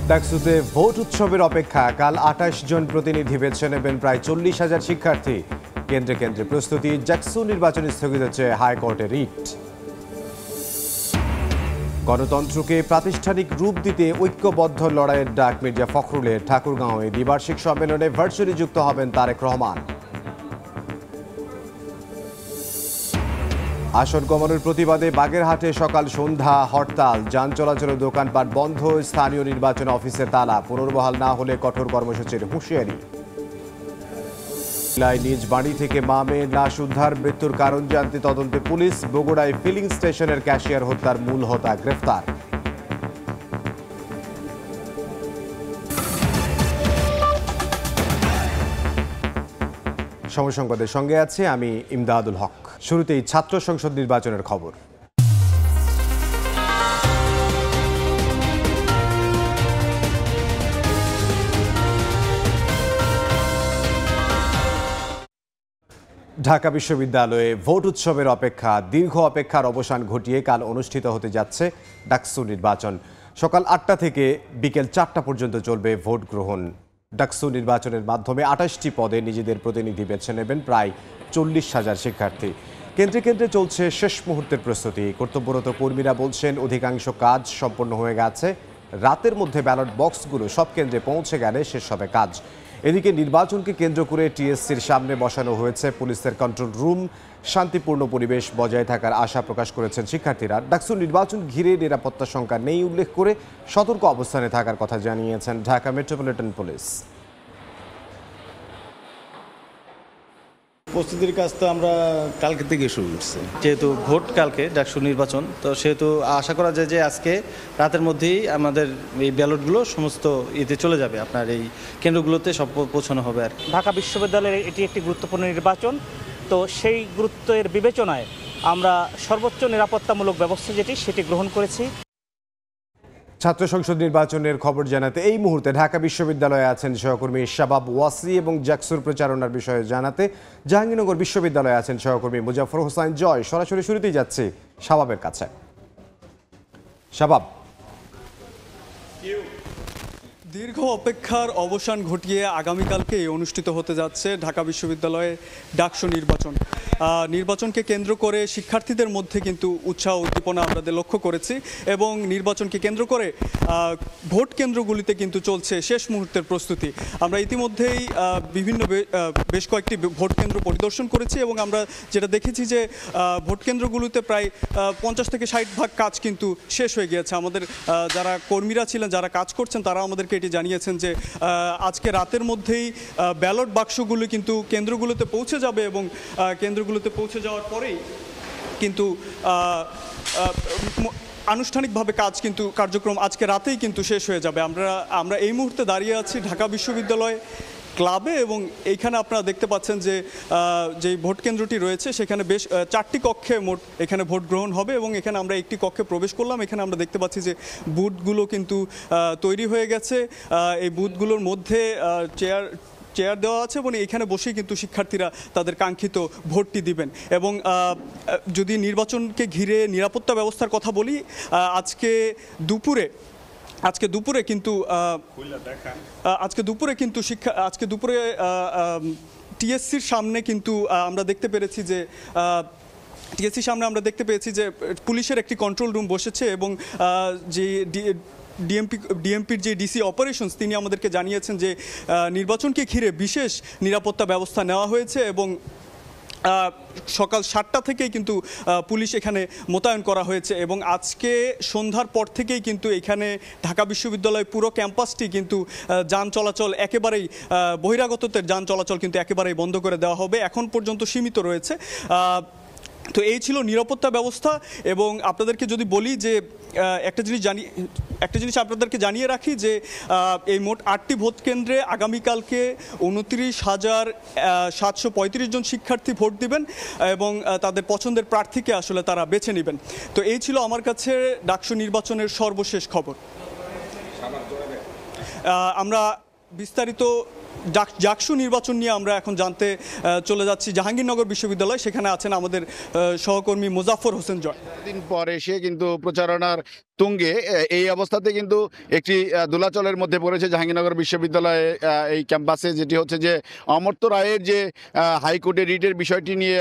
ডাকসুতে vote উৎসবের অপেক্ষা। কাল ২৮ জন প্রতিনিধি বেছে নেবেন প্রায় ৪০,০০০ শিক্ষার্থী। কেন্দ্রে কেন্দ্রে প্রস্তুতি। ডাকসু নির্বাচন স্থগিত হচ্ছে হাইকোর্টে রিট। গণতন্ত্রকে প্রাতিষ্ঠানিক রূপ দিতে ঐক্যবদ্ধ লড়াইয়ের ডাক মির্জা ফখরুলের। ঠাকুরগাঁওয়ে দ্বিবার্ষিক সম্মেলনে ভার্চুয়ালি যুক্ত হবেন তারেক রহমান। আসন কমানোর প্রতিবাদে বাগেরহাটে সকাল সন্ধ্যা হরতাল। যান চলাচল, দোকানপাট বন্ধ। স্থানীয় নির্বাচন অফিসে তালা। পুনর্বহাল না হলে কঠোর কর্মসূচির হুঁশিয়ারি। নিজ বাড়ি থেকে মা মেয়ের লাশ উদ্ধার। মৃত্যুর কারণ জানতে তদন্তে পুলিশ। বগুড়ায় ফিলিং স্টেশনের ক্যাশিয়ার হত্যার মূল হোতা গ্রেফতার। সময় সংবাদের সঙ্গে আছে আমি ইমদাদুল হক। শুরুতেই ছাত্র সংসদ নির্বাচনের খবর। ঢাকা বিশ্ববিদ্যালয়ে ভোট উৎসবের অপেক্ষা। দীর্ঘ অপেক্ষার অবসান ঘটিয়ে কাল অনুষ্ঠিত হতে যাচ্ছে ডাকসু নির্বাচন। সকাল ৮টা থেকে বিকেল ৪টা পর্যন্ত চলবে ভোট গ্রহণ। ডাকসু নির্বাচনের মাধ্যমে ২৮টি পদে নিজেদের প্রতিনিধি বেছে নেবেন প্রায় ৪০,০০০ শিক্ষার্থী। কেন্দ্রে কেন্দ্রে চলছে শেষ মুহূর্তের প্রস্তুতি। কর্তব্যরত কর্মীরা বলছেন অধিকাংশ কাজ সম্পন্ন হয়ে গেছে। রাতের মধ্যে ব্যালট বক্সগুলো সব কেন্দ্রে পৌঁছে গেলে শেষ হবে কাজ। এদিকে নির্বাচনকে কেন্দ্র করে টিএসসির সামনে বসানো হয়েছে পুলিশের কন্ট্রোল রুম। শান্তিপূর্ণ পরিবেশ বজায় থাকার আশা প্রকাশ করেছেন শিক্ষার্থীরা। ডাকসু নির্বাচন ঘিরে নিরাপত্তা শঙ্কা নেই উল্লেখ করে সতর্ক অবস্থানে থাকার কথা জানিয়েছেন ঢাকা মেট্রোপলিটন পুলিশ। প্রস্তুতির কাজ তো আমরা কালকে থেকে শুরু করছি, যেহেতু ভোট কালকে ডাকসু নির্বাচন, তো সেহেতু আশা করা যায় যে আজকে রাতের মধ্যেই আমাদের এই ব্যালটগুলো সমস্ত ইতে চলে যাবে, আপনার এই কেন্দ্রগুলোতে সব পৌঁছানো হবে। আর ঢাকা বিশ্ববিদ্যালয়ের এটি একটি গুরুত্বপূর্ণ নির্বাচন, তো সেই গুরুত্বের বিবেচনায় আমরা সর্বোচ্চ নিরাপত্তামূলক ব্যবস্থা সেটি গ্রহণ করেছি। ছাত্র সংসদ নির্বাচনের খবর জানাতে এই মুহূর্তে ঢাকা বিশ্ববিদ্যালয়ে আছেন সহকর্মী শাবাব ওয়াসি এবং জাকসুর প্রচারণার বিষয়ে জানাতে জাহাঙ্গীরনগর বিশ্ববিদ্যালয়ে আছেন সহকর্মী মুজাফর হোসাইন জয়। সরাসরি শুরুতেই যাচ্ছি শাবাবের কাছে। শাবাব, দীর্ঘ অপেক্ষার অবসান ঘটিয়ে আগামীকালকে অনুষ্ঠিত হতে যাচ্ছে ঢাকা বিশ্ববিদ্যালয়ে ডাকসু নির্বাচন। নির্বাচনকে কেন্দ্র করে শিক্ষার্থীদের মধ্যে কিন্তু উৎসাহ উদ্দীপনা আমরা লক্ষ্য করেছি এবং নির্বাচনকে কেন্দ্র করে ভোট কেন্দ্রগুলিতে কিন্তু চলছে শেষ মুহূর্তের প্রস্তুতি। আমরা ইতিমধ্যেই বেশ কয়েকটি ভোট কেন্দ্র পরিদর্শন করেছি এবং আমরা যেটা দেখেছি যে ভোট কেন্দ্রগুলোতে প্রায় 50 থেকে 60% কাজ কিন্তু শেষ হয়ে গিয়েছে। আমাদের যারা কর্মীরা ছিলেন, যারা কাজ করছেন, তারা আমাদেরকে এটি জানিয়েছেন যে আজকে রাতের মধ্যেই ব্যালট বাক্সগুলো কিন্তু কেন্দ্রগুলোতে পৌঁছে যাবে এবং কেন্দ্রগুলোতে পৌঁছে যাওয়ার পরেই কিন্তু আনুষ্ঠানিকভাবে কার্যক্রম আজকে রাতেই কিন্তু শেষ হয়ে যাবে। আমরা এই মুহূর্তে দাঁড়িয়ে আছি ঢাকা বিশ্ববিদ্যালয় ক্লাবে এবং এইখানে আপনারা দেখতে পাচ্ছেন যে যেই ভোট কেন্দ্রটি রয়েছে সেখানে বেশ 4টি কক্ষে মোট এখানে ভোট গ্রহণ হবে এবং এখানে আমরা একটি কক্ষে প্রবেশ করলাম। এখানে আমরা দেখতে পাচ্ছি যে বুথগুলো কিন্তু তৈরি হয়ে গেছে। এই বুথগুলোর মধ্যে চেয়ার দেওয়া আছে এবং এখানে বসেই কিন্তু শিক্ষার্থীরা তাদের কাঙ্ক্ষিত ভোটটি দিবেন। এবং যদি নির্বাচনকে ঘিরে নিরাপত্তা ব্যবস্থার কথা বলি, আজকে দুপুরে কিন্তু টিএসসির সামনে কিন্তু আমরা দেখতে পেয়েছি যে পুলিশের একটি কন্ট্রোল রুম বসেছে এবং যে ডিএমপির যে ডিসি অপারেশনস তিনি আমাদেরকে জানিয়েছেন যে নির্বাচনকে ঘিরে বিশেষ নিরাপত্তা ব্যবস্থা নেওয়া হয়েছে এবং সকাল 7টা থেকেই কিন্তু পুলিশ এখানে মোতায়েন করা হয়েছে এবং আজকে সন্ধ্যার পর থেকেই কিন্তু এখানে ঢাকা বিশ্ববিদ্যালয় পুরো ক্যাম্পাসটি কিন্তু যান চলাচল একেবারেই বহিরাগতদের যান চলাচল কিন্তু একেবারেই বন্ধ করে দেওয়া হবে। এখন পর্যন্ত সীমিত রয়েছে। তো এই ছিল নিরাপত্তা ব্যবস্থা এবং আপনাদেরকে যদি বলি যে একটা জিনিস আপনাদেরকে জানিয়ে রাখি যে এই মোট 8টি ভোট কেন্দ্রে আগামীকালকে 29,735 জন শিক্ষার্থী ভোট দিবেন এবং তাদের পছন্দের প্রার্থীকে আসলে তারা বেছে নেবেন। তো এই ছিল আমার কাছে ডাকসু নির্বাচনের সর্বশেষ খবর। আমরা বিস্তারিত ডাকসু নির্বাচন নিয়ে আমরা এখন জানতে চলে যাচ্ছি জাহাঙ্গীরনগর বিশ্ববিদ্যালয়। সেখানে আছেন আমাদের সহকর্মী মোজাফফর হোসেন জয়। দিন পর এসে কিন্তু প্রচারণার তুঙ্গে এই অবস্থাতে কিন্তু একটি দোলাচলের মধ্যে পড়েছে জাহাঙ্গীরনগর বিশ্ববিদ্যালয়ে এই ক্যাম্পাসে, যেটি হচ্ছে যে অমর্ত্য রায়ের যে হাইকোর্টের রিটের বিষয়টি নিয়ে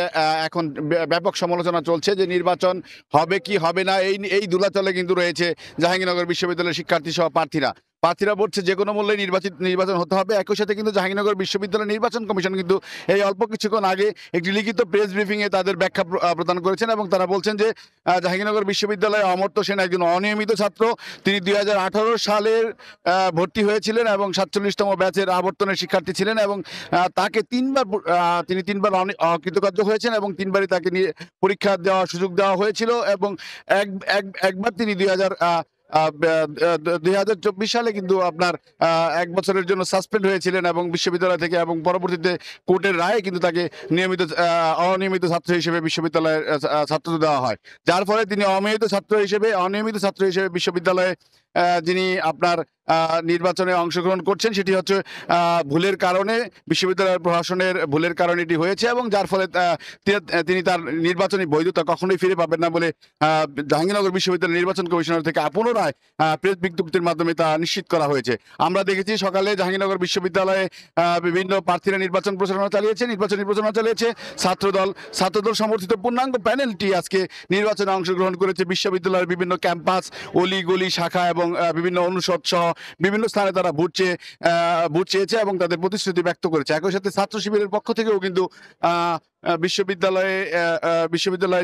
এখন ব্যাপক সমালোচনা চলছে যে নির্বাচন হবে কি হবে না। এই দোলাচলে কিন্তু রয়েছে জাহাঙ্গীরনগর বিশ্ববিদ্যালয়ের শিক্ষার্থী সহ প্রার্থীরা বলছে যে কোনো মূল্যে নির্বাচন হতে হবে। একই সাথে কিন্তু জাহাঙ্গীরনগর বিশ্ববিদ্যালয় নির্বাচন কমিশন কিন্তু এই অল্প কিছুক্ষণ আগে একটি লিখিত প্রেস ব্রিফিংয়ে তাদের ব্যাখ্যা প্রদান করেছেন এবং তারা বলছেন যে জাহাঙ্গীরনগর বিশ্ববিদ্যালয়ে অমর্ত্য সেন একজন অনিয়মিত ছাত্র। তিনি 2018 সালের ভর্তি হয়েছিলেন এবং 47তম ব্যাচের আবর্তনের শিক্ষার্থী ছিলেন এবং তাকে তিনি তিনবার অকৃতকার্য হয়েছেন এবং তিনবারই তাকে নিয়ে পরীক্ষা দেওয়ার সুযোগ দেওয়া হয়েছিল এবং একবার তিনি 2024 সালে কিন্তু আপনার 1 বছরের জন্য সাসপেন্ড হয়েছিলেন এবং বিশ্ববিদ্যালয় থেকে, এবং পরবর্তীতে কোর্টের রায়ে কিন্তু তাকে অনিয়মিত ছাত্র হিসেবে বিশ্ববিদ্যালয়ের ছাত্রত্ব দেওয়া হয়, যার ফলে তিনি অনিয়মিত ছাত্র হিসেবে বিশ্ববিদ্যালয়ে যিনি আপনার নির্বাচনে অংশগ্রহণ করছেন সেটি হচ্ছে ভুলের কারণে, বিশ্ববিদ্যালয়ের প্রশাসনের ভুলের কারণে এটি হয়েছে এবং যার ফলে তিনি তার নির্বাচনী বৈধতা কখনোই ফিরে পাবেন না বলে জাহাঙ্গীরনগর বিশ্ববিদ্যালয় নির্বাচন কমিশনার থেকে পুনরায় প্রেস বিজ্ঞপ্তির মাধ্যমে তা নিশ্চিত করা হয়েছে। আমরা দেখেছি সকালে জাহাঙ্গীরনগর বিশ্ববিদ্যালয়ে বিভিন্ন প্রার্থীরা নির্বাচনী প্রচারণা চালিয়েছে। ছাত্রদল সমর্থিত পূর্ণাঙ্গ প্যানেলটি আজকে নির্বাচনে অংশগ্রহণ করেছে। বিশ্ববিদ্যালয়ের বিভিন্ন ক্যাম্পাস, অলিগলি, শাখা এবং বিভিন্ন অনুষদ সহ বিভিন্ন স্থানে তারা ভোট চেয়েছে এবং তাদের প্রতিশ্রুতি ব্যক্ত করেছে। একই সাথে ছাত্র শিবিরের পক্ষ থেকেও কিন্তু বিশ্ববিদ্যালয়ে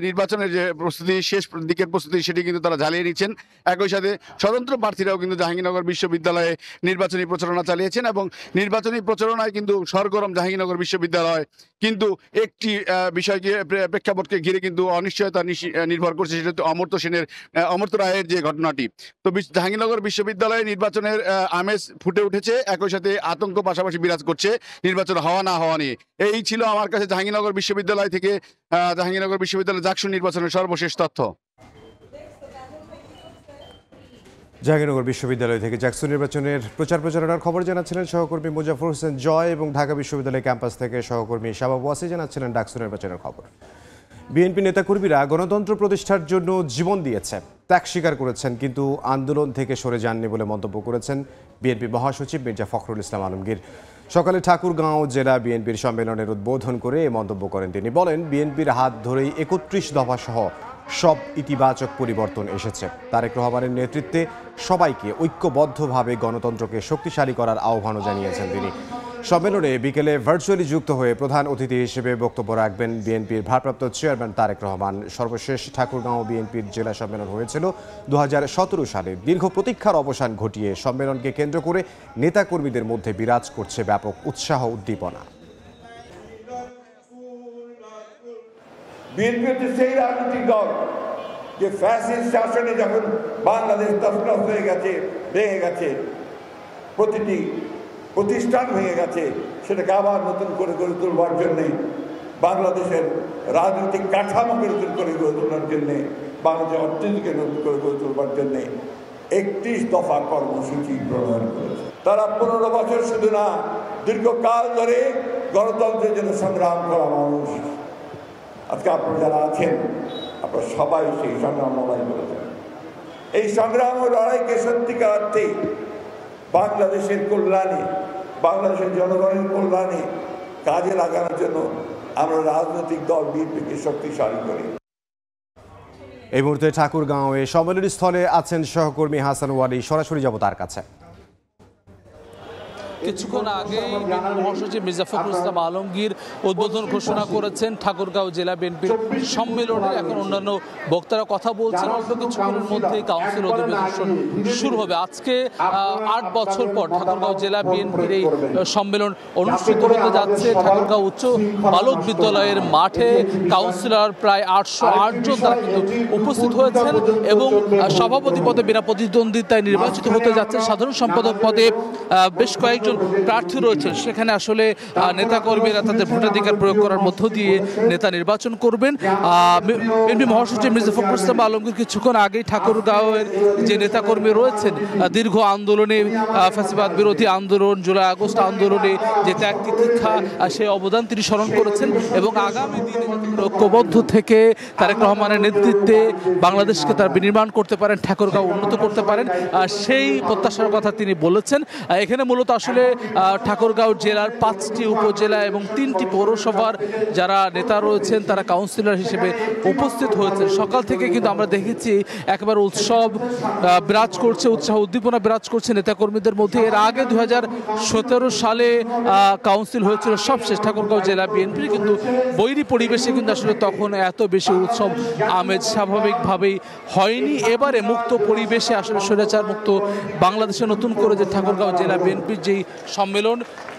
নির্বাচনের যে প্রস্তুতি, শেষ দিকের প্রস্তুতি, সেটি কিন্তু তারা জ্বালিয়ে নিচ্ছেন। একই সাথে স্বতন্ত্র প্রার্থীরাও কিন্তু জাহাঙ্গীরনগর বিশ্ববিদ্যালয়ে নির্বাচনী প্রচারণা চালিয়েছেন এবং নির্বাচনী প্রচারণায় কিন্তু সরগরম জাহাঙ্গীরনগর বিশ্ববিদ্যালয়। কিন্তু একটি বিষয়কে, প্রেক্ষাপটকে ঘিরে কিন্তু অনিশ্চয়তা নির্ভর করছে, সেটা হচ্ছে অমর্ত্য রায়ের যে ঘটনাটি। তো জাহাঙ্গীরনগর বিশ্ববিদ্যালয়ে নির্বাচনের আমেজ ফুটে উঠেছে, একই সাথে আতঙ্ক পাশাপাশি বিরাজ করছে নির্বাচন হওয়া না হওয়া নিয়ে। এই ছিল আমার কাছে জাহাঙ্গীরনগর বিশ্ববিদ্যালয় থেকে ডাকসু নির্বাচনের সর্বশেষ তথ্য। জাহাঙ্গীরনগর বিশ্ববিদ্যালয় থেকে ডাকসু নির্বাচনের প্রচারণার খবর জানাচ্ছিলেন সহকর্মী মোজাফফর হোসেন জয় এবং ঢাকা বিশ্ববিদ্যালয় ক্যাম্পাস থেকে সহকর্মী শাবাব ওয়াসি জানাচ্ছিলেন ডাকসু নির্বাচনের খবর। বিএনপি নেতাকর্মীরা গণতন্ত্র প্রতিষ্ঠার জন্য জীবন দিয়েছে, ত্যাগ স্বীকার করেছেন, কিন্তু আন্দোলন থেকে সরে যাননি বলে মন্তব্য করেছেন বিএনপি মহাসচিব মির্জা ফখরুল ইসলাম আলমগীর। সকালে ঠাকুরগাঁও জেলা বিএনপির সম্মেলনের উদ্বোধন করে এ মন্তব্য করেন তিনি। বলেন, বিএনপির হাত ধরেই 31 দফা সহ সব ইতিবাচক পরিবর্তন এসেছে। তারেক রহমানের নেতৃত্বে সবাইকে ঐক্যবদ্ধভাবে গণতন্ত্রকে শক্তিশালী করার আহ্বানও জানিয়েছেন তিনি। সম্মেলনে বিকেলে ভার্চুয়ালি যুক্ত হয়ে প্রধান অতিথি হিসেবে বক্তব্য রাখবেন বিএনপির ভারপ্রাপ্ত চেয়ারম্যান তারেক রহমান। সর্বশেষ ঠাকুরগাঁও বিএনপির জেলা সম্মেলন হয়েছিল 2017 সালে। দীর্ঘ প্রতীক্ষার অবসান ঘটিয়ে সম্মেলনকে কেন্দ্র করে নেতাকর্মীদের মধ্যে বিরাজ করছে ব্যাপক উৎসাহ উদ্দীপনা। বিএনপি হচ্ছে সেই রাজনৈতিক দল যে ফ্যাসিস্ট শাসনে যখন বাংলাদেশ তছনছ হয়ে গেছে, ভেঙে গেছে, প্রতিটি প্রতিষ্ঠান ভেঙে গেছে, সেটাকে আবার নতুন করে গড়ে তোলবার জন্যে, বাংলাদেশের রাজনৈতিক কাঠামোকে নতুন করে গড়ে তোলার জন্যে, বাংলাদেশের অর্থনীতিকে নতুন করে গড়ে তোলবার জন্যে 31 দফা কর্মসূচি প্রণয়ন করেছে। তারা 15 বছর শুধু না, দীর্ঘকাল ধরে গণতন্ত্রের জন্য সংগ্রাম করা মানুষ। আজকে আপনারা যারা আছেন, আপনারা সবাই সেই সংগ্রাম লড়াই করেছেন। এই সংগ্রাম ও লড়াইকে সত্যিকার অর্থে বাংলাদেশের কল্যাণে, বাংলাদেশের জনগণের কল্যাণে কাজে লাগানোর জন্য আমরা রাজনৈতিক দল বিএনপিকে শক্তিশালী করি। এই মুহূর্তে ঠাকুরগাঁওয়ে সম্মেলনী স্থলে আছেন সহকর্মী হাসান ওয়ালি, সরাসরি যাব তার কাছে। কিছুক্ষণ আগে মহাসচিব মির্জা ফখরুল ইসলাম আলমগীর উদ্বোধন ঘোষণা করেছেন ঠাকুরগাঁও জেলা বিএনপির সম্মেলনে। এখন অন্যান্য বক্তারা কথা বলছেন। অল্প কিছুক্ষণের মধ্যেই কাউন্সিল অধিবেশন শুরু হবে। আজকে 8 বছর পর ঠাকুরগাঁও জেলা বিএনপির এই সম্মেলন অনুষ্ঠিত হতে যাচ্ছে। ঠাকুরগাঁও উচ্চ বালক বিদ্যালয়ের মাঠে কাউন্সিলর প্রায় 808 জন তারা কিন্তু উপস্থিত হয়েছেন এবং সভাপতি পদে বিনা প্রতিদ্বন্দ্বিতায় নির্বাচিত হতে যাচ্ছে। সাধারণ সম্পাদক পদে বেশ কয়েকজন প্রার্থী রয়েছেন সেখানে আসলে নেতাকর্মীরা তাদের ভোটাধিকার প্রয়োগ করার মধ্য দিয়ে নেতা নির্বাচন করবেন। বিএনপি মহাসচিব মির্জা ফখরুল ইসলাম আলমগীর কিছুক্ষণ আগেই ঠাকুরগাঁওয়ের যে নেতাকর্মী রয়েছেন দীর্ঘ আন্দোলনে, ফ্যাসিবাদ বিরোধী আন্দোলন, জুলাই আগস্ট আন্দোলনে যে ত্যাগ তিতিক্ষা সেই অবদান তিনি স্মরণ করেছেন এবং আগামী দিনে ঐক্যবদ্ধ থেকে তারেক রহমানের নেতৃত্বে বাংলাদেশকে তারা বিনির্মাণ করতে পারেন, ঠাকুরগাঁও উন্নত করতে পারেন, সেই প্রত্যাশার কথা তিনি বলেছেন। এখানে মূলত আসলে ঠাকুরগাঁও জেলার 5টি উপজেলা এবং 3টি পৌরসভার যারা নেতা রয়েছেন তারা কাউন্সিলর হিসেবে উপস্থিত হয়েছেন। সকাল থেকে কিন্তু আমরা দেখেছি একেবারে উৎসব বিরাজ করছে, উৎসাহ উদ্দীপনা বিরাজ করছে নেতাকর্মীদের মধ্যে। এর আগে 2017 সালে কাউন্সিল হয়েছিল সবশেষ ঠাকুরগাঁও জেলা বিএনপির, কিন্তু বৈরী পরিবেশে কিন্তু আসলে তখন এত বেশি উৎসব আমেজ স্বাভাবিকভাবেই হয়নি। এবারে মুক্ত পরিবেশে আসলে স্বৈরাচার মুক্ত বাংলাদেশে নতুন করে যে ঠাকুরগাঁও জেলা বিএনপির যেই সম্মেলন,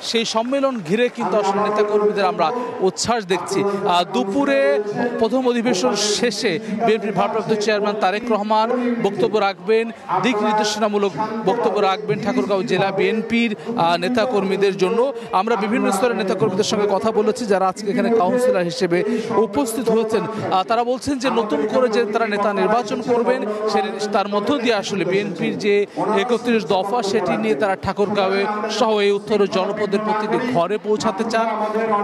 সেই সম্মেলন ঘিরে কিন্তু আসলে নেতাকর্মীদের আমরা উচ্ছ্বাস দেখছি। দুপুরে প্রথম অধিবেশন শেষে বিএনপির ভারপ্রাপ্ত চেয়ারম্যান তারেক রহমান বক্তব্য রাখবেন, দিক নির্দেশনামূলক বক্তব্য রাখবেন ঠাকুরগাঁও জেলা বিএনপির নেতাকর্মীদের জন্য। আমরা বিভিন্ন স্তরের নেতাকর্মীদের সঙ্গে কথা বলেছি যারা আজকে এখানে কাউন্সিলর হিসেবে উপস্থিত হয়েছেন। তারা বলছেন যে নতুন করে যে তারা নেতা নির্বাচন করবেন তার মধ্য দিয়ে আসলে বিএনপির যে 31 দফা সেটি নিয়ে তারা ঠাকুরগাঁওয়ে সহ এই উত্তরের জনপদের প্রতিটি ঘরে পৌঁছাতে চান,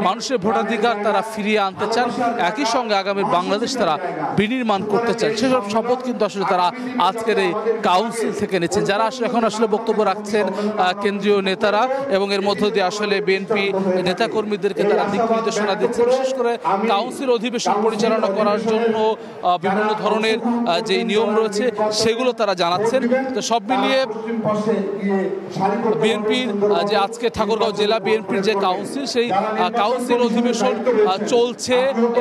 মানুষের ভোটাধিকার তারা ফিরিয়ে আনতে চান, একই সঙ্গে আগামী বাংলাদেশ তারা বিনির্মাণ করতে চান। সেসব শপথ কিন্তু আসলে তারা আজকের এই কাউন্সিল থেকে নিচ্ছেন। যারা আসলে এখন আসলে বক্তব্য রাখছেন কেন্দ্রীয় নেতারা এবং এর মধ্য দিয়ে আসলে বিএনপি নেতাকর্মীদেরকে তারা দিক নির্দেশনা দিচ্ছে। বিশেষ করে কাউন্সিল অধিবেশন পরিচালনা করার জন্য বিভিন্ন ধরনের যে নিয়ম রয়েছে সেগুলো তারা জানাচ্ছেন। তো সব মিলিয়ে বিএনপির যে আজকে ঠাকুরগাঁও জেলা বিএনপির যে কাউন্সিল, সেই কাউন্সিল অধিবেশন চলছে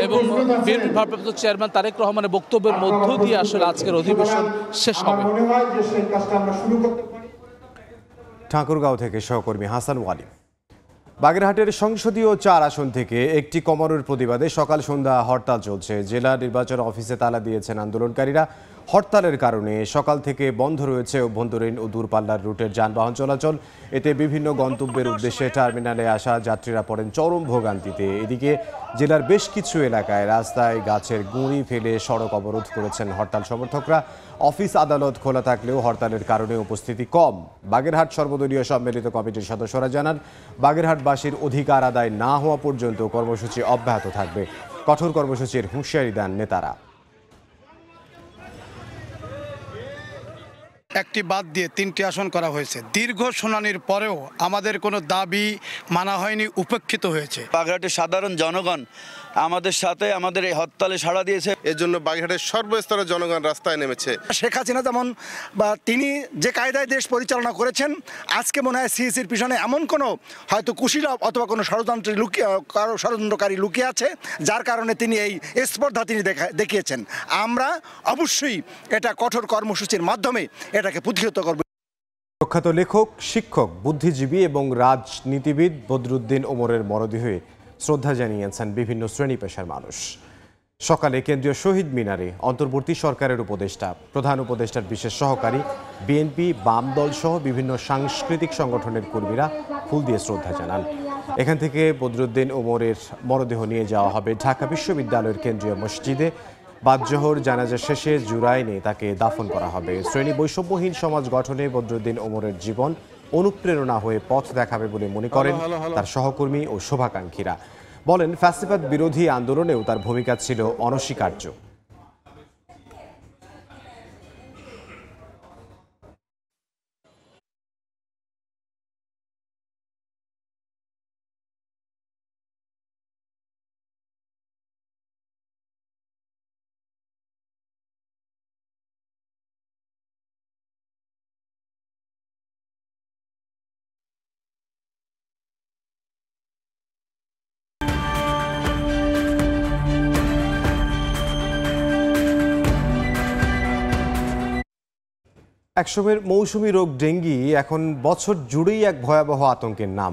এবং বিএনপির ভারপ্রাপ্ত চেয়ারম্যান তারেক রহমানের বক্তব্যের মধ্য দিয়ে আসলে আজকের অধিবেশন শেষ হবে। ঠাকুরগাঁও থেকে সহকর্মী হাসান ওয়ালি। বাগেরহাটের সংসদীয় 4 আসন থেকে একটি কমানোর প্রতিবাদে সকাল সন্ধ্যা হরতাল চলছে। জেলা নির্বাচন অফিসে তালা দিয়েছেন আন্দোলনকারীরা। হরতালের কারণে সকাল থেকে বন্ধ রয়েছে অভ্যন্তরীণ ও দূরপাল্লার রুটের যানবাহন চলাচল। এতে বিভিন্ন গন্তব্যের উদ্দেশ্যে টার্মিনালে আসা যাত্রীরা পড়েন চরম ভোগান্তিতে। এদিকে জেলার বেশ কিছু এলাকায় রাস্তায় গাছের গুঁড়ি ফেলে সড়ক অবরোধ করেছেন হরতাল সমর্থকরা। অফিস আদালত খোলা থাকলেও হরতালের কারণে উপস্থিতি কম। বাগেরহাট সর্বদলীয় সম্মিলিত কমিটির সদস্যরা জানান, বাগেরহাটবাসীর অধিকার আদায় না হওয়া পর্যন্ত কর্মসূচি অব্যাহত থাকবে। কঠোর কর্মসূচির হুঁশিয়ারি দেন নেতারা। একটি বাদ দিয়ে 3টি আসন করা হয়েছে। দীর্ঘ শুনানির পরেও আমাদের কোনো দাবি মানা হয়নি, উপেক্ষিত হয়েছে। বাগেরহাটের সাধারণ জনগণ আমাদের সাথে আমাদের এই হরতালে সাড়া দিয়েছে। এর জন্য বাগেরহাটের সর্বস্তরের জনগণ রাস্তায় নেমেছে। শেখ হাসিনা যেমন বা তিনি যে কায়দায় দেশ পরিচালনা করেছেন, আজকে মনে হয় সিএসির পিছনে এমন কোনো হয়তো কুশীল অথবা কোনো ষড়যন্ত্রকারী লুকিয়ে আছে, যার কারণে তিনি এই স্পর্ধা তিনি দেখিয়েছেন। আমরা অবশ্যই এটা কঠোর কর্মসূচির মাধ্যমে এটাকে প্রতিহত করব। প্রখ্যাত লেখক, শিক্ষক, বুদ্ধিজীবী এবং রাজনীতিবিদ বদরুদ্দিন ওমরের মরদেহে শ্রদ্ধা জানিয়েছেন বিভিন্ন শ্রেণী পেশার মানুষ। সকালে কেন্দ্রীয় শহীদ মিনারে অন্তর্বর্তী সরকারের উপদেষ্টা, প্রধান উপদেষ্টার বিশেষ সহকারী, বিএনপি, বাম দল সহ বিভিন্ন সাংস্কৃতিক সংগঠনের কর্মীরা ফুল দিয়ে শ্রদ্ধা জানান। এখান থেকে বদরুদ্দিন ওমরের মরদেহ নিয়ে যাওয়া হবে ঢাকা বিশ্ববিদ্যালয়ের কেন্দ্রীয় মসজিদে। বাদজোহর জানাজা শেষে জুরাইনে তাকে দাফন করা হবে। শ্রেণী বৈষম্যহীন সমাজ গঠনে বদরুদ্দিন ওমরের জীবন অনুপ্রেরণা হয়ে পথ দেখাবে বলে মনে করেন তার সহকর্মী ও শুভাকাঙ্ক্ষীরা। বলেন, ফ্যাসিবাদ বিরোধী আন্দোলনেও তার ভূমিকা ছিল অনস্বীকার্য। একসময়ের মৌসুমি রোগ ডেঙ্গি এখন বছর জুড়েই এক ভয়াবহ আতঙ্কের নাম।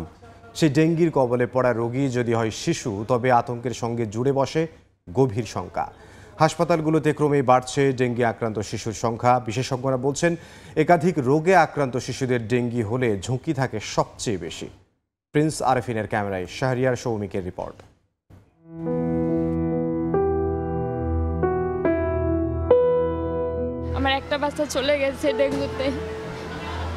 সেই ডেঙ্গির কবলে পড়া রোগী যদি হয় শিশু, তবে আতঙ্কের সঙ্গে জুড়ে বসে গভীর শঙ্কা। হাসপাতালগুলোতে ক্রমেই বাড়ছে ডেঙ্গি আক্রান্ত শিশুর সংখ্যা। বিশেষজ্ঞরা বলছেন একাধিক রোগে আক্রান্ত শিশুদের ডেঙ্গি হলে ঝুঁকি থাকে সবচেয়ে বেশি। প্রিন্স আরেফিনের ক্যামেরায় শাহরিয়ার সৌমিকের রিপোর্ট। আমার একটা বাচ্চা চলে গেছে ডেঙ্গুতে,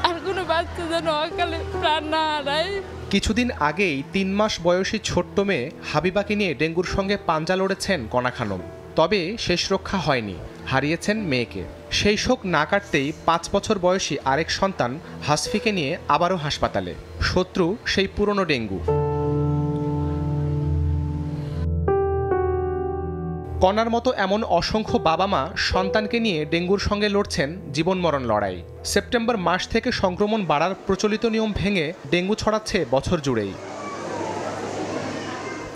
আর কোনো বাচ্চা যেন অকালে প্রাণ না হারায়। কিছুদিন আগেই 3 মাস বয়সী ছোট্ট মেয়ে হাবিবাকে নিয়ে ডেঙ্গুর সঙ্গে পাঞ্জা লড়েছেন কণা খানম। তবে শেষ রক্ষা হয়নি, হারিয়েছেন মেয়েকে। সেই শোক না কাটতেই 5 বছর বয়সী আরেক সন্তান হাসফিকে নিয়ে আবারও হাসপাতালে। শত্রু সেই পুরনো ডেঙ্গু। কণার মতো এমন অসংখ্য বাবা মা সন্তানকে নিয়ে ডেঙ্গুর সঙ্গে লড়ছেন জীবন মরণ লড়াই। সেপ্টেম্বর মাস থেকে সংক্রমণ বাড়ার প্রচলিত নিয়ম ভেঙে ডেঙ্গু ছড়াচ্ছে বছর জুড়েই।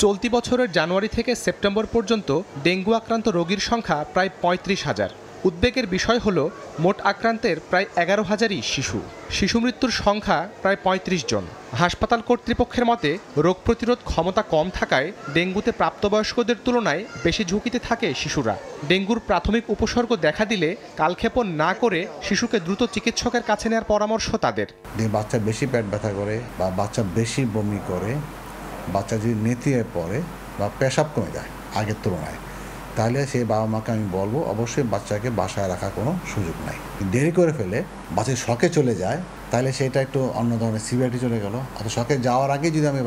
চলতি বছরের জানুয়ারি থেকে সেপ্টেম্বর পর্যন্ত ডেঙ্গু আক্রান্ত রোগীর সংখ্যা প্রায় 35,000। উদ্বেগের বিষয় হলো মোট আক্রান্তের প্রায় 11,000ই শিশু। শিশু মৃত্যুর সংখ্যা প্রায় 35 জন। হাসপাতাল কর্তৃপক্ষের মতে রোগ প্রতিরোধ ক্ষমতা কম থাকায় ডেঙ্গুতে প্রাপ্তবয়স্কদের তুলনায় বেশি ঝুঁকিতে থাকে শিশুরা। ডেঙ্গুর প্রাথমিক উপসর্গ দেখা দিলে কালক্ষেপণ না করে শিশুকে দ্রুত চিকিৎসকের কাছে নেওয়ার পরামর্শ তাদের। বাচ্চা বেশি পেট ব্যথা করে বা বাচ্চা বেশি বমি করে, বাচ্চা যদি নেতিয়ে পড়ে বা পেশাব কমে যায় আগের তুলনায়, তাহলে সেই বাবা মাকে আমি বলবো অবশ্যই বাচ্চাকে বাসায় রাখার কোনো সুযোগ নাই। দেরি করে ফেলে বাচ্চা শকে চলে যায়, তাহলে সেটা একটু অন্য ধরনের সিভিয়ারিটি চলে গেল। অত শকে যাওয়ার আগেই যদি আমি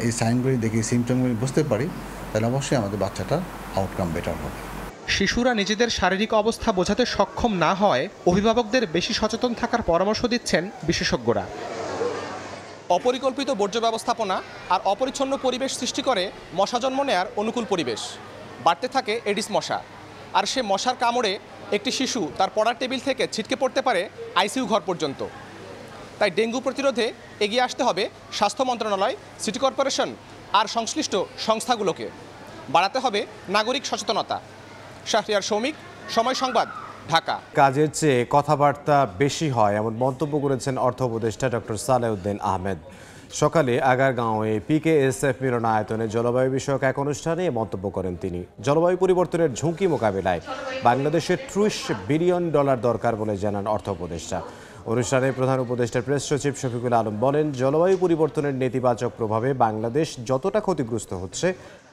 এই সাইনগুলি দেখি, সিমটমগুলি বুঝতে পারি, তাহলে অবশ্যই আমাদের বাচ্চাটার আউটকাম বেটার হবে। শিশুরা নিজেদের শারীরিক অবস্থা বোঝাতে সক্ষম না হয় অভিভাবকদের বেশি সচেতন থাকার পরামর্শ দিচ্ছেন বিশেষজ্ঞরা। অপরিকল্পিত বর্জ্য ব্যবস্থাপনা আর অপরিচ্ছন্ন পরিবেশ সৃষ্টি করে মশা জন্ম নেয়ার অনুকূল পরিবেশ। বাড়তে থাকে এডিস মশা, আর সে মশার কামড়ে একটি শিশু তার পড়ার টেবিল থেকে ছিটকে পড়তে পারে আইসিইউ ঘর পর্যন্ত। তাই ডেঙ্গু প্রতিরোধে এগিয়ে আসতে হবে স্বাস্থ্য মন্ত্রণালয়, সিটি কর্পোরেশন আর সংশ্লিষ্ট সংস্থাগুলোকে। বাড়াতে হবে নাগরিক সচেতনতা। শাহরিয়ার সৌমিক, সময় সংবাদ, ঢাকা। কাজের চেয়ে কথাবার্তা বেশি হয় এমন মন্তব্য করেছেন অর্থ উপদেষ্টা ডক্টর সালেউদ্দিন আহমেদ। সকালে আগারগাঁওয়ে পিকেএসএফ মিলনায়তনে জলবায়ু বিষয়ক এক অনুষ্ঠানে মন্তব্য করেন তিনি। জলবায়ু পরিবর্তনের ঝুঁকি মোকাবিলায় বাংলাদেশের $30 বিলিয়ন দরকার বলে জানান অর্থ উপদেষ্টা। অনুষ্ঠানে প্রধান উপদেষ্টার প্রেস সচিব শফিকুল আলম বলেন, জলবায়ু পরিবর্তনের নেতিবাচক প্রভাবে বাংলাদেশ যতটা ক্ষতিগ্রস্ত হচ্ছে,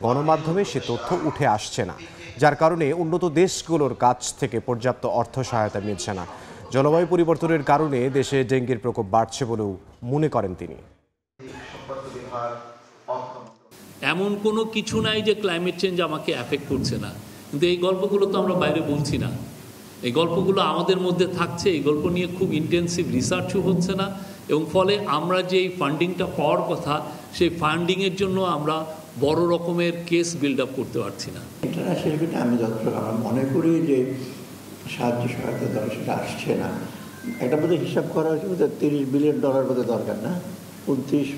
গণমাধ্যমে সে তথ্য উঠে আসছে না, যার কারণে উন্নত দেশগুলোর কাছ থেকে পর্যাপ্ত অর্থ সহায়তা মিলছে না। জলবায়ু পরিবর্তনের কারণে দেশে ডেঙ্গির প্রকোপ বাড়ছে বলেও মনে করেন তিনি। এমন কোনো কিছু নাই যে ক্লাইমেট চেঞ্জ আমাকে অ্যাফেক্ট করছে না, কিন্তু এই গল্পগুলো তো আমরা বাইরে বলছি না। এই গল্পগুলো আমাদের মধ্যে থাকছে। এই গল্প নিয়ে খুব ইন্টেন্সিভ রিসার্চও হচ্ছে না, এবং ফলে আমরা যে ফান্ডিংটা পাওয়ার কথা, সেই ফান্ডিংয়ের জন্য আমরা বড় রকমের কেস বিল্ড আপ করতে পারছি না। ইন্টারন্যাশনাল আমি যতটুকু আমরা মনে করি যে সাহায্য সহায়তা দরকার, সেটা আসছে না। একটা বোধহয় হিসাব করা হয়েছে বোধহয় $30 বিলিয়ন বোধহয় দরকার, না 29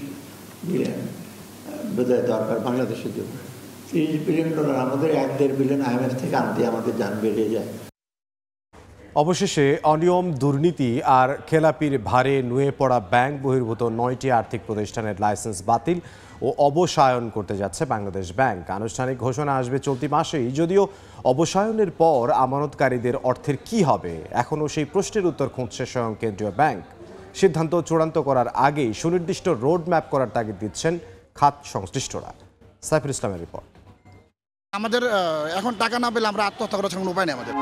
বিলিয়ন বোধহয় দরকার বাংলাদেশের জন্য। $30 বিলিয়ন আমাদের 1-1.5 বিলিয়ন IMF থেকে আনতে আমাদের যান বেরিয়ে যায়। অবশেষে অনিয়ম, দুর্নীতি আর খেলাপির ভারে নুয়ে পড়া ব্যাংক বহির্ভূত 9টি আর্থিক প্রতিষ্ঠানের লাইসেন্স বাতিল ও অবসায়ন করতে যাচ্ছে বাংলাদেশ ব্যাংক। আনুষ্ঠানিক ঘোষণা আসবে চলতি মাসেই। যদিও অবসায়নের পর আমানতকারীদের অর্থের কি হবে, এখনও সেই প্রশ্নের উত্তর খুঁজছে স্বয়ং কেন্দ্রীয় ব্যাংক। সিদ্ধান্ত চূড়ান্ত করার আগেই সুনির্দিষ্ট রোড ম্যাপ করার তাগিদ দিচ্ছেন খাত সংশ্লিষ্টরা। সাইফুল ইসলামের রিপোর্ট। আমাদের এখন টাকা না পেলে আমরা আত্মহত্যা করার কোনো উপায় নেই আমাদের।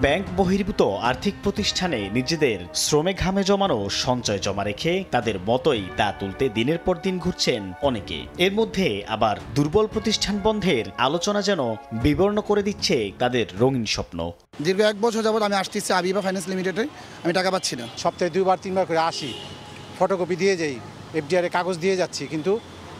ব্যাংক বহির্ভূত আর্থিক প্রতিষ্ঠানে নিজেদের শ্রমে ঘামে জমানো সঞ্চয় জমা রেখে তাদের মতোই তা তুলতে দিনের পর দিন ঘুরছেন অনেকে। এর মধ্যে আবার দুর্বল প্রতিষ্ঠান বন্ধের আলোচনা যেন বিবর্ণ করে দিচ্ছে তাদের রঙিন স্বপ্ন। দীর্ঘ 1 বছর যাবত আমি আসতেছি আবিবা ফাইন্যান্স লিমিটেডে, আমি টাকা পাচ্ছি না। সপ্তাহে 2-3 বার করে আসি, ফটোকপি দিয়ে যাই, FDR এ কাগজ দিয়ে যাচ্ছি, কিন্তু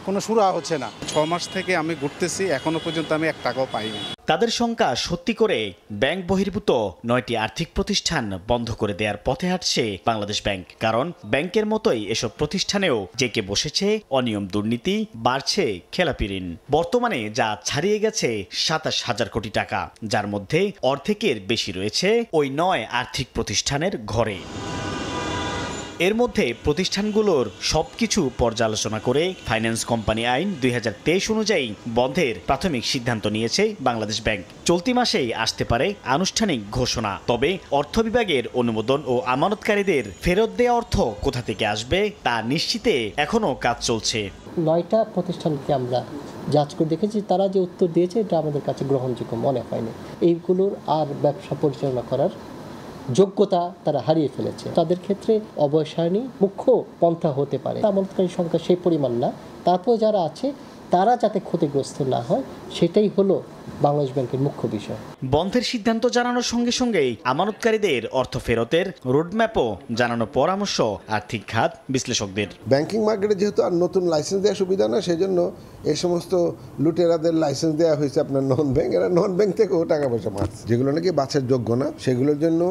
কোনো শুরু হচ্ছে না। 6 মাস থেকে আমি ঘুরতেছি, এখনো পর্যন্ত আমি 1 টাকাও পাইনি। তাদের শঙ্কা সত্যি করে ব্যাংক বহির্ভূত 9টি আর্থিক প্রতিষ্ঠান বন্ধ করে দেওয়ার পথে হাঁটছে বাংলাদেশ ব্যাংক। কারণ ব্যাংকের মতোই এসব প্রতিষ্ঠানেও জেঁকে বসেছে অনিয়ম, দুর্নীতি, বাড়ছে খেলাপি ঋণ। বর্তমানে যা ছাড়িয়ে গেছে 27,000 কোটি টাকা, যার মধ্যে অর্ধেকের বেশি রয়েছে ওই 9 আর্থিক প্রতিষ্ঠানের ঘরে। এর মধ্যে প্রতিষ্ঠানগুলোর সবকিছু পর্যালোচনা করে ফাইন্যান্স কোম্পানি আইন 2023 অনুযায়ী বন্ধের প্রাথমিক সিদ্ধান্ত নিয়েছে বাংলাদেশ ব্যাংক। চলতি মাসেই আসতে পারে আনুষ্ঠানিক ঘোষণা। তবে অর্থ বিভাগের অনুমোদন ও আমানতকারীদের ফেরত দেওয়া অর্থ কোথা থেকে আসবে তা নিশ্চিতে এখনও কাজ চলছে। 9টা প্রতিষ্ঠানকে আমরা যাচ করে দেখেছি, তারা যে উত্তর দিয়েছে এটা আমাদের কাছে গ্রহণযোগ্য মনে হয়নি। এইগুলোর আর ব্যবসা পরিচালনা করার যোগ্যতা তারা হারিয়ে ফেলেছে। তাদের ক্ষেত্রে অবসায়নী মুখ্য পন্থা হতে পারে। আমানতকারী সংখ্যা সেই পরিমাণ না, তারপর যারা আছে তারা যাতে ক্ষতিগ্রস্ত না হয় সেটাই হলো বাংলাদেশ ব্যাংকের মুখ্য বিষয়। বন্ধের সিদ্ধান্ত জানানোর সঙ্গে সঙ্গেই আমানতকারীদের অর্থ ফেরতের রোডম্যাপও জানানোর পরামর্শ আর্থিক খাত বিশ্লেষকদের। ব্যাংকিং মার্কেটে যেহেতু আর নতুন লাইসেন্স দেওয়ার সুবিধা না, সেই জন্য এই সমস্ত লুটেরাদের লাইসেন্স দেওয়া হয়েছে আপনার নন ব্যাংক। এরা নন ব্যাংক থেকেও টাকা পয়সা মারছে, যেগুলো নাকি বাঁচার যোগ্য না, সেগুলোর জন্য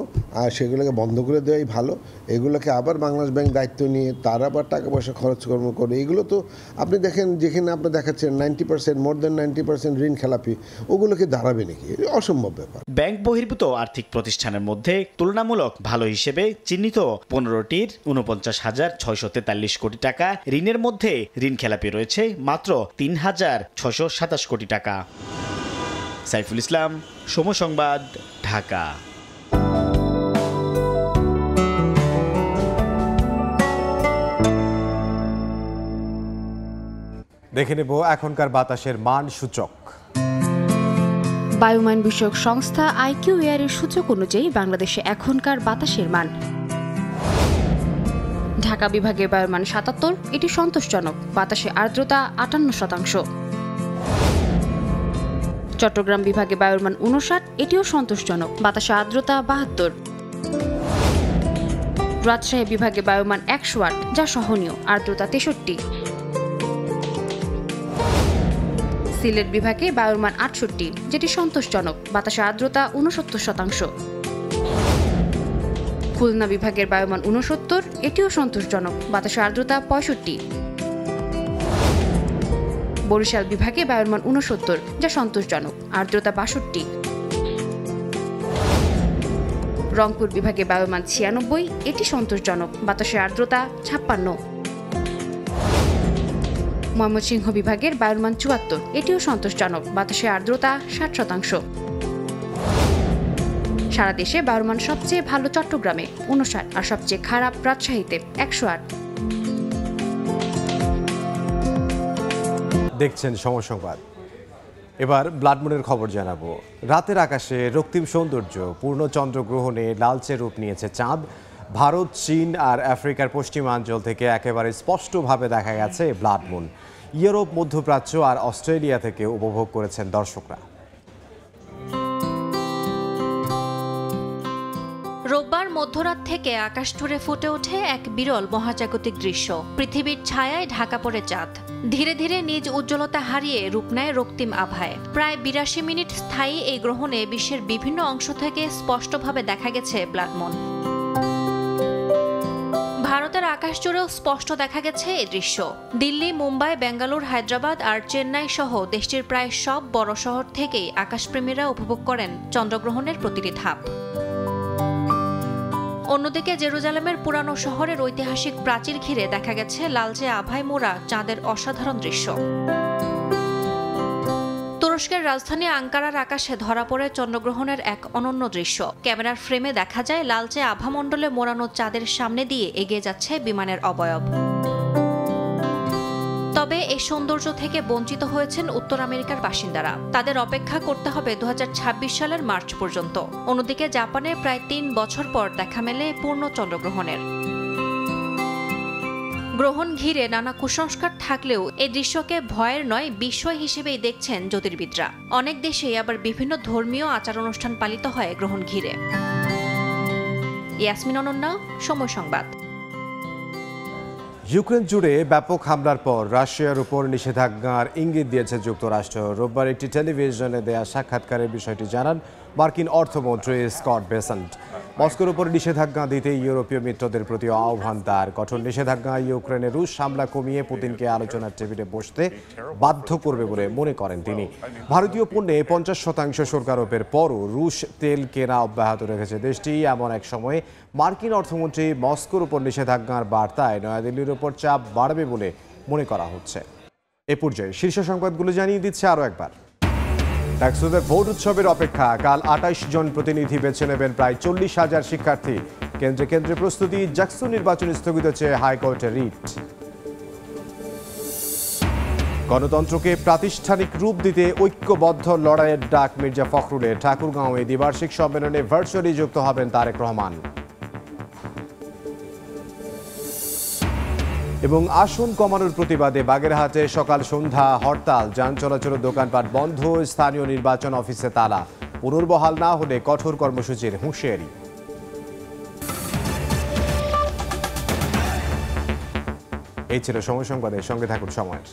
আর সেগুলোকে বন্ধ করে দেওয়াই ভালো। এগুলোকে আবার বাংলাদেশ ব্যাংক দায়িত্ব নিয়ে তারা আবার টাকা পয়সা খরচ কর্ম করে। এগুলো তো আপনি দেখেন, যেখানে আপনি দেখাচ্ছেন 90% মোর দেন 90% ঋণ খেলাপি, ওগুলোকে দাঁড়াবে নাকি? অসম্ভব ব্যাপার। ব্যাংক বহির্ভূত আর্থিক প্রতিষ্ঠানের মধ্যে তুলনামূলক ভালো হিসেবে চিহ্নিত 15টির 49,643 কোটি টাকা ঋণের মধ্যে ঋণ খেলাপি রয়েছে মাত্র 3,627 কোটি টাকা। সাইফুল ইসলাম, সময় সংবাদ, ঢাকা। দেখে নেব এখনকার বাতাসের মান সূচক। বায়ুমান বিষয়ক সংস্থা আইকিউ এয়ারের সূচক অনুযায়ী বাংলাদেশে এখনকার বাতাসের মান: ঢাকা বিভাগের বায়ুমান 77, এটি সন্তোষজনক, বাতাসে আর্দ্রতা 58%। চট্টগ্রাম বিভাগে বায়ুর মান 59, এটিও সন্তোষজনক, বাতাসে আর্দ্রতা 72। রাজশাহী বিভাগে বায়ুমান 108, যা সহনীয়, আর্দ্রতা 63। সিলেট বিভাগে বায়ুর মান 68, যেটি সন্তোষজনক, বাতাসে আর্দ্রতা 69%। খুলনা বিভাগের বায়ুমান 69, এটিও সন্তোষজনক, বাতাসে আর্দ্রতা 65। বরিশাল বিভাগে বায়ুর মান 69, যা সন্তোষজনক, আর্দ্রতা 62। রংপুর বিভাগে বায়ুর মান 96, এটি সন্তোষজনক, বাতাসে আর্দ্রতা 56। ময়মনসিংহ বিভাগের বায়ুর মান 74, এটিও সন্তোষজনক, বাতাসে আর্দ্রতা 60%। সারা দেশে বায়ুর মান সবচেয়ে ভালো চট্টগ্রামে 59 আর সবচেয়ে খারাপ রাজশাহীতে 108। দেখছেন সময় সংবাদ। এবার ব্লাড মুনের খবর জানাবো। রাতের আকাশে রক্তিম সৌন্দর্য, পূর্ণ চন্দ্রগ্রহণে লালচে রূপ নিয়েছে চাঁদ। ভারত, চীন আর আফ্রিকার পশ্চিমাঞ্চল থেকে একেবারে স্পষ্টভাবে দেখা গেছে ব্লাড মুন। ইউরোপ, মধ্যপ্রাচ্য আর অস্ট্রেলিয়া থেকে উপভোগ করেছেন দর্শকরা। রোববার মধ্যরাত থেকে আকাশ জুড়ে ফুটে ওঠে এক বিরল মহাজাগতিক দৃশ্য। পৃথিবীর ছায়ায় ঢাকা পড়ে চাঁদ। ধীরে ধীরে নিজ উজ্জ্বলতা হারিয়ে রূপ নেয় রক্তিম আভায়। প্রায় 82 মিনিট স্থায়ী এই গ্রহণে বিশ্বের বিভিন্ন অংশ থেকে স্পষ্টভাবে দেখা গেছে ব্লাড মুন। ভারতের আকাশ জুড়েও স্পষ্ট দেখা গেছে এই দৃশ্য। দিল্লি, মুম্বাই, বেঙ্গালুর, হায়দ্রাবাদ আর চেন্নাই সহ দেশটির প্রায় সব বড় শহর থেকেই আকাশপ্রেমীরা উপভোগ করেন চন্দ্রগ্রহণের প্রতিটি ধাপ। অন্যদিকে জেরুজালেমের পুরানো শহরের ঐতিহাসিক প্রাচীর ঘিরে দেখা গেছে লালচে আভায় মোড়া চাঁদের অসাধারণ দৃশ্য। তুরস্কের রাজধানী আঙ্কারার আকাশে ধরা পড়ে চন্দ্রগ্রহণের এক অনন্য দৃশ্য। ক্যামেরার ফ্রেমে দেখা যায় লালচে আভামণ্ডলে মোড়ানো চাঁদের সামনে দিয়ে এগিয়ে যাচ্ছে বিমানের অবয়ব। তবে এই সৌন্দর্য থেকে বঞ্চিত হয়েছেন উত্তর আমেরিকার বাসিন্দারা। তাদের অপেক্ষা করতে হবে 2026 সালের মার্চ পর্যন্ত। অন্যদিকে জাপানে প্রায় 3 বছর পর দেখা মেলে পূর্ণ চন্দ্রগ্রহণের। গ্রহণ ঘিরে নানা কুসংস্কার থাকলেও এই দৃশ্যকে ভয়ের নয়, বিস্ময় হিসেবেই দেখছেন জ্যোতির্বিদরা। অনেক দেশেই আবার বিভিন্ন ধর্মীয় আচার অনুষ্ঠান পালিত হয় গ্রহণ ঘিরে। ইয়াসমিন অনন্যা, সময় সংবাদ। ইউক্রেন জুড়ে ব্যাপক হামলার পর রাশিয়ার উপর নিষেধাজ্ঞার ইঙ্গিত দিয়েছে যুক্তরাষ্ট্র। রোববার একটি টেলিভিশনে দেয়া সাক্ষাৎকারের বিষয়টি জানান মার্কিন অর্থমন্ত্রী স্কট বেসেন্ট। মস্কোর উপর নিষেধাজ্ঞা দিতে ইউরোপীয় মিত্রদের প্রতি আহ্বান তার। কঠোর নিষেধাজ্ঞা ইউক্রেনে রুশ হামলা কমিয়ে পুতিনকে আলোচনার টেবিলে বসতে বাধ্য করবে বলে মনে করেন তিনি। ভারতীয় পণ্যে 50% শুল্ক আরোপের পরও রুশ তেল কেনা অব্যাহত রেখেছে দেশটি। এমন এক সময়ে মার্কিন অর্থমন্ত্রী মস্কোর উপর নিষেধাজ্ঞার বার্তায় নয়াদিল্লির উপর চাপ বাড়বে বলে মনে করা হচ্ছে। এ পর্যায়ে শীর্ষ সংবাদগুলো জানিয়ে দিচ্ছে আরও একবার। ডাকসুদের ভোট উৎসবের অপেক্ষা। কাল 28 জন প্রতিনিধি বেছে নেবেন প্রায় 40,000 শিক্ষার্থী। কেন্দ্রে কেন্দ্রে প্রস্তুতি। ডাকসু নির্বাচন স্থগিত চেয়ে হাইকোর্টের রিট। গণতন্ত্রকে প্রাতিষ্ঠানিক রূপ দিতে ঐক্যবদ্ধ লড়াইয়ের ডাক মির্জা ফখরুলের। ঠাকুরগাঁওয়ে দ্বিবার্ষিক সম্মেলনে ভার্চুয়ালি যুক্ত হবেন তারেক রহমান। এবং আসন কমানোর প্রতিবাদে বাগেরহাটে সকাল সন্ধ্যা হরতাল। যান চলাচল, দোকানপাট বন্ধ, স্থানীয় নির্বাচন অফিসে তালা। পুনর্বহাল না হলে কঠোর কর্মসূচির হুঁশিয়ারি। এই ছিল সময় সংবাদের সঙ্গে থাকুন সময়ের।